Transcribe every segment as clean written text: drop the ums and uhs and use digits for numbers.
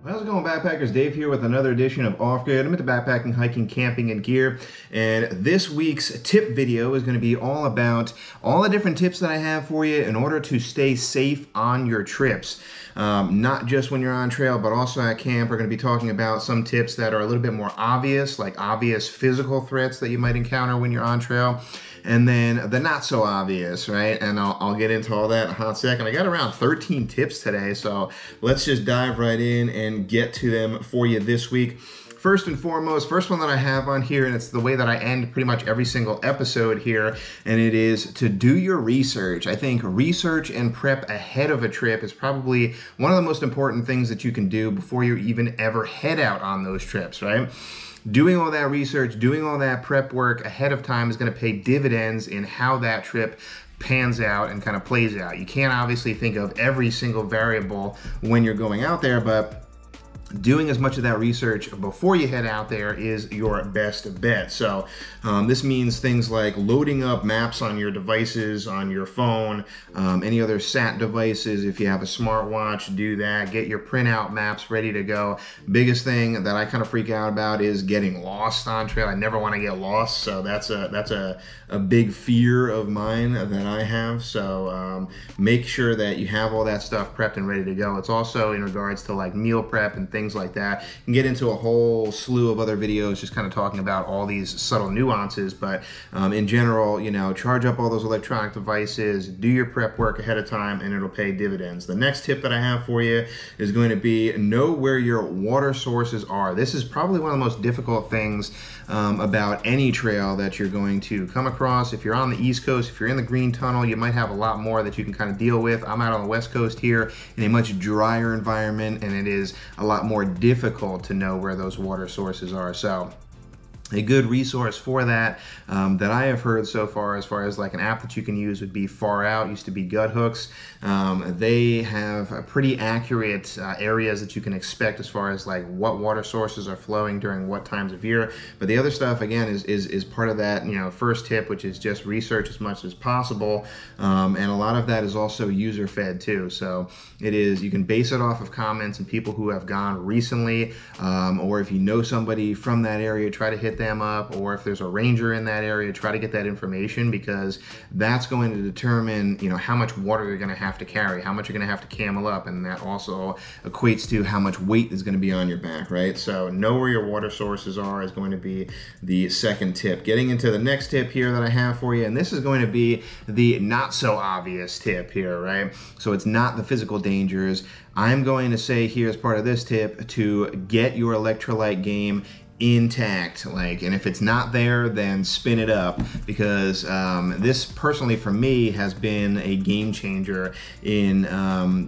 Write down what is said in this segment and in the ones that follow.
How's it going, backpackers? Dave here with another edition of Off Grid. I'm into backpacking, hiking, camping, and gear. And this week's tip video is going to be all about all the different tips that I have for you in order to stay safe on your trips. Not just when you're on trail, but also at camp. We're going to be talking about some tips that are a little bit more obvious, like obvious physical threats that you might encounter when you're on trail. And then the not so obvious, right? And I'll get into all that in a hot second. I got around 13 tips today, so let's just dive right in and get to them for you this week. First and foremost, first one that I have on here, and it's the way that I end pretty much every single episode here, and it is to do your research. I think research and prep ahead of a trip is probably one of the most important things that you can do before you even ever head out on those trips, right? Doing all that research, doing all that prep work ahead of time is going to pay dividends in how that trip pans out and kind of plays out. You can't obviously think of every single variable when you're going out there, but doing as much of that research before you head out there is your best bet. So this means things like loading up maps on your devices, on your phone, any other SAT devices. If you have a smartwatch, do that. Get your printout maps ready to go. Biggest thing that I kind of freak out about is getting lost on trail. I never want to get lost, so that's a big fear of mine that I have. So make sure that you have all that stuff prepped and ready to go. It's also in regards to like meal prep and things like that. You can get into a whole slew of other videos just kind of talking about all these subtle nuances, but in general, you know, charge up all those electronic devices, do your prep work ahead of time, and it'll pay dividends. The next tip that I have for you is going to be know where your water sources are. This is probably one of the most difficult things about any trail that you're going to come across. If you're on the East Coast, if you're in the Green Tunnel, you might have a lot more that you can kind of deal with. I'm out on the West Coast here in a much drier environment, and it is a lot more difficult to know where those water sources are. So a good resource for that that I have heard so far, as far as like an app that you can use, would be Far Out. Used to be Guthooks. They have pretty accurate areas that you can expect as far as like what water sources are flowing during what times of year. But the other stuff, again, is part of that, you know, first tip, which is just research as much as possible. And a lot of that is also user fed too. So it is, you can base it off of comments and people who have gone recently, or if you know somebody from that area, try to hit them up, or if there's a ranger in that area, try to get that information, because that's going to determine, you know, how much water you're going to have to carry, how much you're going to have to camel up, and that also equates to how much weight is going to be on your back, right? So know where your water sources are is going to be the second tip. Getting into the next tip here that I have for you, and this is going to be the not so obvious tip here, right? So it's not the physical dangers. I'm going to say here as part of this tip to get your electrolyte game intact, like, and if it's not there, then spin it up, because this personally for me has been a game changer in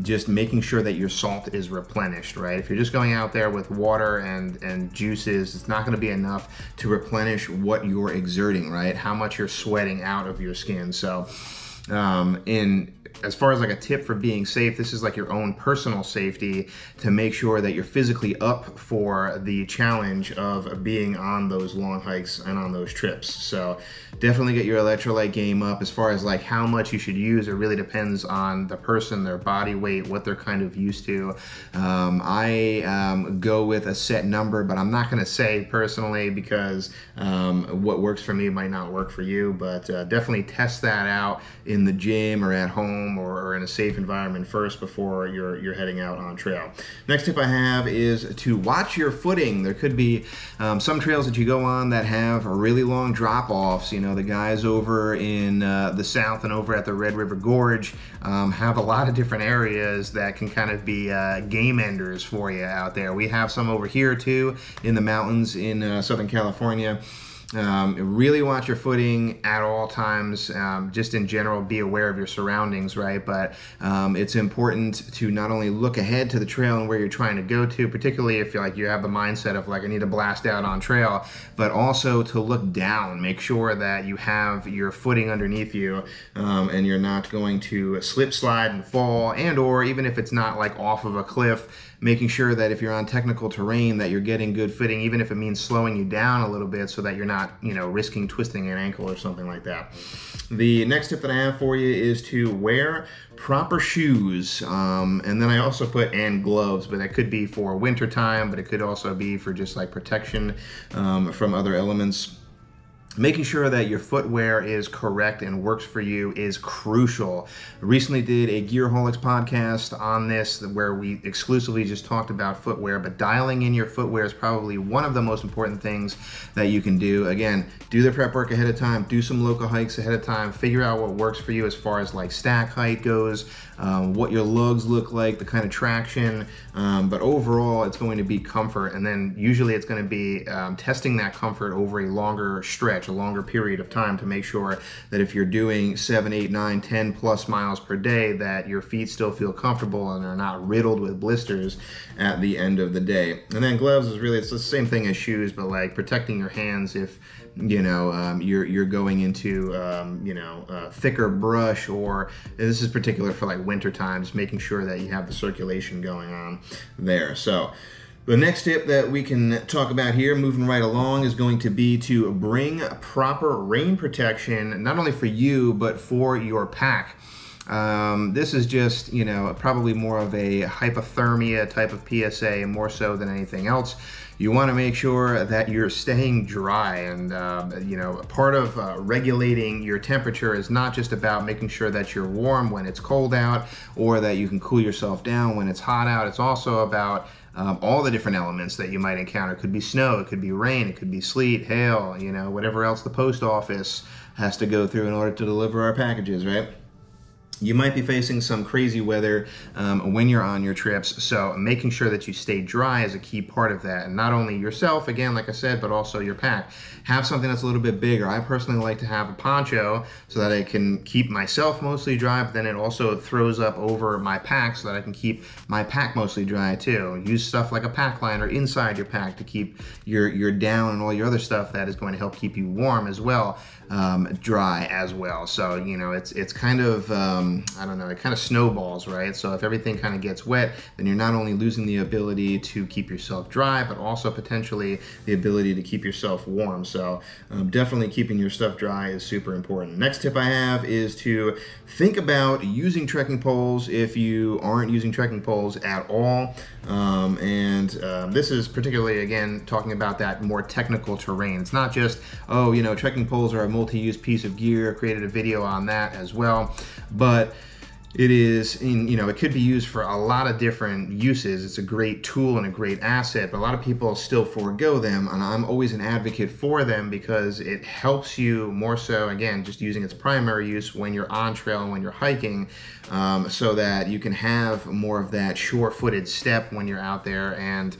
just making sure that your salt is replenished, right? If you're just going out there with water and juices, it's not going to be enough to replenish what you're exerting, right? How much you're sweating out of your skin. So as far as like a tip for being safe, this is like your own personal safety to make sure that you're physically up for the challenge of being on those long hikes and on those trips. So definitely get your electrolyte game up. As far as like how much you should use, it really depends on the person, their body weight, what they're kind of used to. I go with a set number, but I'm not going to say personally, because what works for me might not work for you, but definitely test that out in the gym or at home or in a safe environment first before you're heading out on trail. Next tip I have is to watch your footing. There could be some trails that you go on that have really long drop-offs. You know, the guys over in the south and over at the Red River Gorge have a lot of different areas that can kind of be game enders for you out there. We have some over here too in the mountains in Southern California. Really watch your footing at all times. Just in general, be aware of your surroundings, right? But it's important to not only look ahead to the trail and where you're trying to go to, particularly if you have the mindset of like, I need to blast out on trail, but also to look down. Make sure that you have your footing underneath you, and you're not going to slip, slide, and fall, and or even if it's not like off of a cliff, making sure that if you're on technical terrain that you're getting good footing, even if it means slowing you down a little bit so that you're not, risking twisting an ankle or something like that. The next tip that I have for you is to wear proper shoes, and then I also put and gloves, but that could be for winter time, but it could also be for just like protection from other elements. Making sure that your footwear is correct and works for you is crucial. I recently did a Gearholics podcast on this where we exclusively just talked about footwear, but dialing in your footwear is probably one of the most important things that you can do. Again, do the prep work ahead of time, do some local hikes ahead of time, figure out what works for you as far as like stack height goes, what your lugs look like, the kind of traction, but overall it's going to be comfort, and then usually it's going to be testing that comfort over a longer stretch, a longer period of time, to make sure that if you're doing 7, 8, 9, 10 plus miles per day, that your feet still feel comfortable and are not riddled with blisters at the end of the day. And then gloves is really, it's the same thing as shoes, but like protecting your hands if you're going into thicker brush, or this is particular for like winter times, making sure that you have the circulation going on there. So the next tip that we can talk about here, moving right along, is going to be to bring proper rain protection, not only for you, but for your pack. This is just, probably more of a hypothermia type of PSA, more so than anything else. You want to make sure that you're staying dry, and part of regulating your temperature is not just about making sure that you're warm when it's cold out, or that you can cool yourself down when it's hot out. It's also about all the different elements that you might encounter. It could be snow, it could be rain, it could be sleet, hail, whatever else the post office has to go through in order to deliver our packages, right? You might be facing some crazy weather when you're on your trips, so making sure that you stay dry is a key part of that. And not only yourself, again, like I said, but also your pack. Have something that's a little bit bigger. I personally like to have a poncho so that I can keep myself mostly dry, but then it also throws up over my pack so that I can keep my pack mostly dry too. Use stuff like a pack liner inside your pack to keep your down and all your other stuff that is going to help keep you warm as well, dry as well. So, it's kind of, I don't know, it kind of snowballs, right? So if everything kind of gets wet, then you're not only losing the ability to keep yourself dry, but also potentially the ability to keep yourself warm. So definitely keeping your stuff dry is super important. Next tip I have is to think about using trekking poles if you aren't using trekking poles at all. This is particularly, again, talking about that more technical terrain. It's not just, trekking poles are a multi-use piece of gear. I created a video on that as well, but it is, it could be used for a lot of different uses. It's a great tool and a great asset, but a lot of people still forego them, and I'm always an advocate for them because it helps you more so, again, just using its primary use when you're on trail and when you're hiking, so that you can have more of that sure-footed step when you're out there, and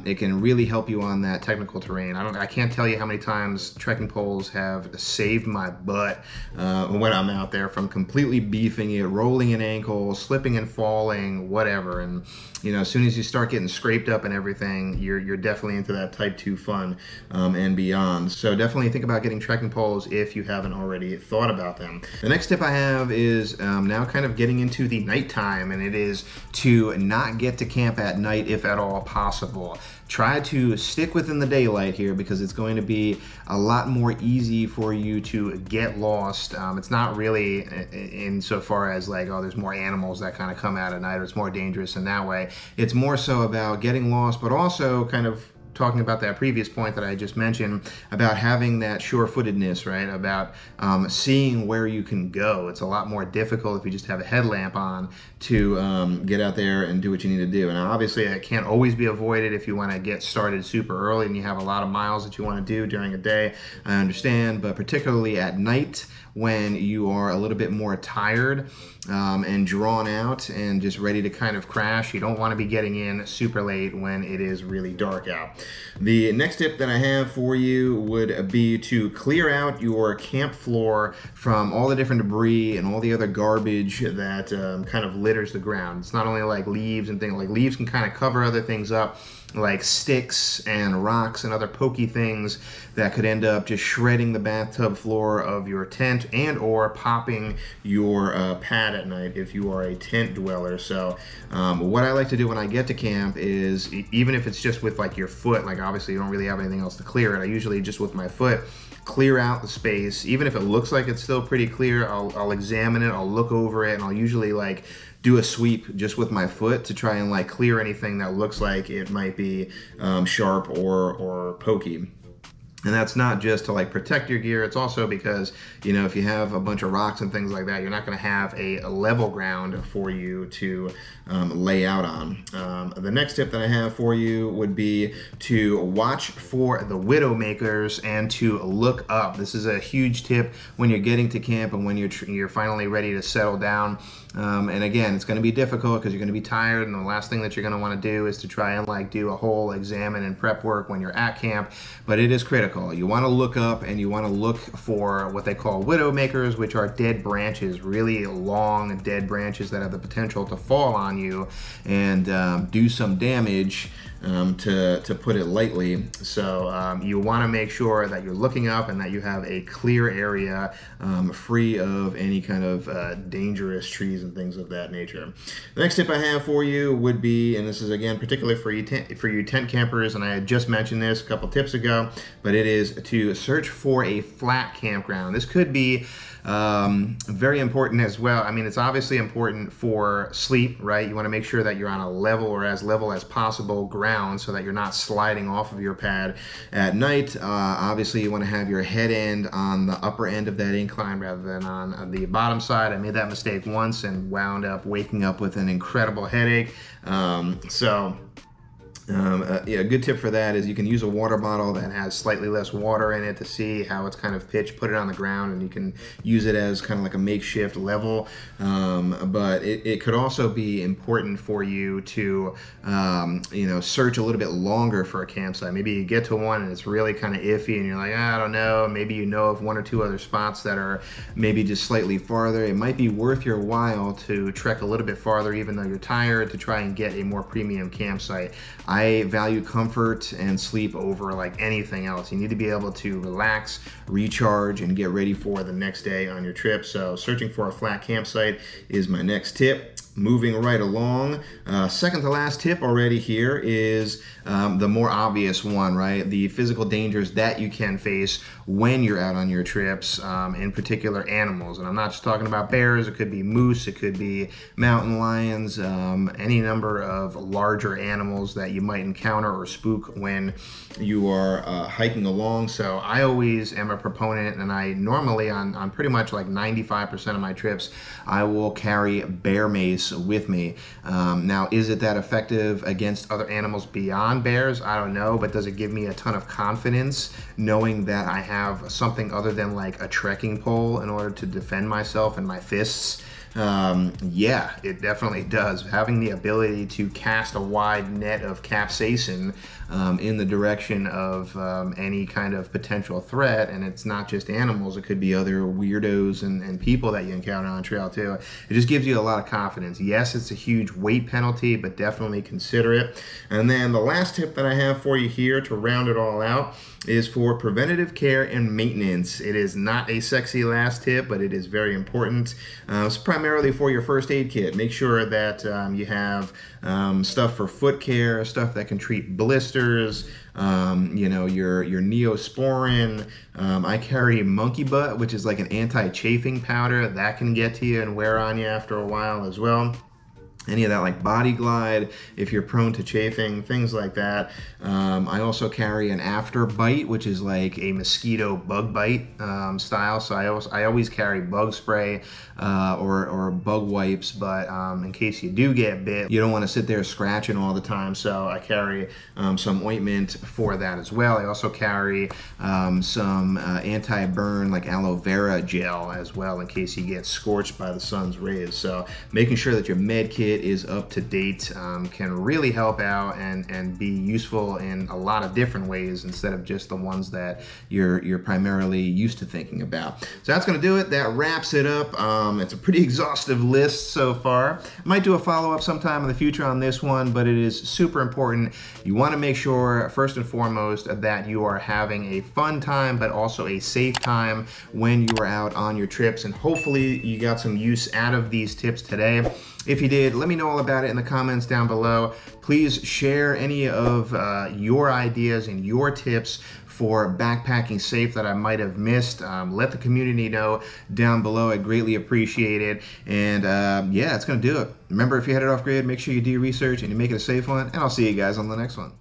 it can really help you on that technical terrain. I can't tell you how many times trekking poles have saved my butt when I'm out there from completely beefing it, rolling an ankle, slipping and falling, whatever. And as soon as you start getting scraped up and everything, you're definitely into that type 2 fun and beyond. So definitely think about getting trekking poles if you haven't already thought about them. The next tip I have is now kind of getting into the nighttime, and it is to not get to camp at night if at all possible. Try to stick within the daylight here because it's going to be a lot more easy for you to get lost. It's not really insofar as like, oh, there's more animals that kind of come out at night, or it's more dangerous in that way. It's more so about getting lost, but also kind of talking about that previous point that I just mentioned about having that sure-footedness, right? About seeing where you can go. It's a lot more difficult if you just have a headlamp on to get out there and do what you need to do. And obviously it can't always be avoided if you want to get started super early and you have a lot of miles that you want to do during a day. I understand, but particularly at night when you are a little bit more tired and drawn out and just ready to kind of crash, you don't want to be getting in super late when it is really dark out. The next tip that I have for you would be to clear out your camp floor from all the different debris and all the other garbage that kind of litters the ground. It's not only like leaves and things, like leaves can kind of cover other things up, like sticks and rocks and other pokey things that could end up just shredding the bathtub floor of your tent and or popping your pad at night if you are a tent dweller. So what I like to do when I get to camp is, even if it's just with like your foot, like obviously you don't really have anything else to clear it, I usually just with my foot clear out the space. Even if it looks like it's still pretty clear, I'll examine it, I'll look over it, and I'll usually like do a sweep just with my foot to try and like clear anything that looks like it might be sharp or pokey. And that's not just to like protect your gear, it's also because, you know, if you have a bunch of rocks and things like that, you're not gonna have a level ground for you to lay out on. The next tip that I have for you would be to watch for the widow makers and to look up. This is a huge tip when you're getting to camp and when you're finally ready to settle down. And again, it's going to be difficult because you're going to be tired, and the last thing that you're going to want to do is to try and like do a whole examine and prep work when you're at camp, but it is critical. You want to look up and you want to look for what they call widow makers, which are dead branches, really long dead branches that have the potential to fall on you and do some damage, to put it lightly. So you want to make sure that you're looking up and that you have a clear area free of any kind of dangerous trees and things of that nature. The next tip I have for you would be, and this is again particularly for you tent campers, and I had just mentioned this a couple tips ago, but it is to search for a flat campground. This could be very important as well. I mean, it's obviously important for sleep, right? You want to make sure that you're on a level or as level as possible ground so that you're not sliding off of your pad at night. Obviously, you want to have your head end on the upper end of that incline rather than on the bottom side. I made that mistake once and wound up waking up with an incredible headache. Yeah, a good tip for that is you can use a water bottle that has slightly less water in it to see how it's kind of pitched, put it on the ground, and you can use it as kind of like a makeshift level. But it could also be important for you to, you know, search a little bit longer for a campsite. Maybe you get to one and it's really kind of iffy and you're like, I don't know, maybe you know of one or two other spots that are maybe just slightly farther. It might be worth your while to trek a little bit farther even though you're tired to try and get a more premium campsite. I value comfort and sleep over like anything else. You need to be able to relax, recharge, and get ready for the next day on your trip. So searching for a flat campsite is my next tip. Moving right along, second to last tip already here is the more obvious one, right? The physical dangers that you can face when you're out on your trips, in particular animals. And I'm not just talking about bears, it could be moose, it could be mountain lions, any number of larger animals that you might encounter or spook when you are hiking along. So I always am a proponent, and I normally on pretty much like 95% of my trips, I will carry bear mace with me. Now, is it that effective against other animals beyond bears? I don't know, but does it give me a ton of confidence knowing that I have something other than like a trekking pole in order to defend myself and my fists? Yeah, it definitely does. Having the ability to cast a wide net of capsaicin in the direction of any kind of potential threat, and it's not just animals, it could be other weirdos and people that you encounter on trail too. It just gives you a lot of confidence. Yes, it's a huge weight penalty, but definitely consider it. And then the last tip that I have for you here to round it all out is for preventative care and maintenance. It is not a sexy last tip, but it is very important. It's primarily for your first aid kit. Make sure that you have stuff for foot care, stuff that can treat blisters, you know, your Neosporin. I carry monkey butt, which is like an anti-chafing powder that can get to you and wear on you after a while as well. Any of that like Body Glide if you're prone to chafing, things like that. I also carry an After Bite, which is like a mosquito bug bite style. So I always carry bug spray or bug wipes, but in case you do get bit, you don't want to sit there scratching all the time. So I carry some ointment for that as well. I also carry some anti-burn like aloe vera gel as well in case you get scorched by the sun's rays. So making sure that your med kit it is up to date, can really help out and be useful in a lot of different ways instead of just the ones that you're primarily used to thinking about. So that's going to do it. That wraps it up. It's a pretty exhaustive list so far. I might do a follow-up sometime in the future on this one, but it is super important. You want to make sure, first and foremost, that you are having a fun time, but also a safe time when you are out on your trips. And hopefully you got some use out of these tips today. If you did, let me know all about it in the comments down below. Please share any of your ideas and your tips for backpacking safe that I might have missed. Let the community know down below. I greatly appreciate it. And yeah, that's gonna do it. Remember, if you're headed off grid, make sure you do your research and you make it a safe one. And I'll see you guys on the next one.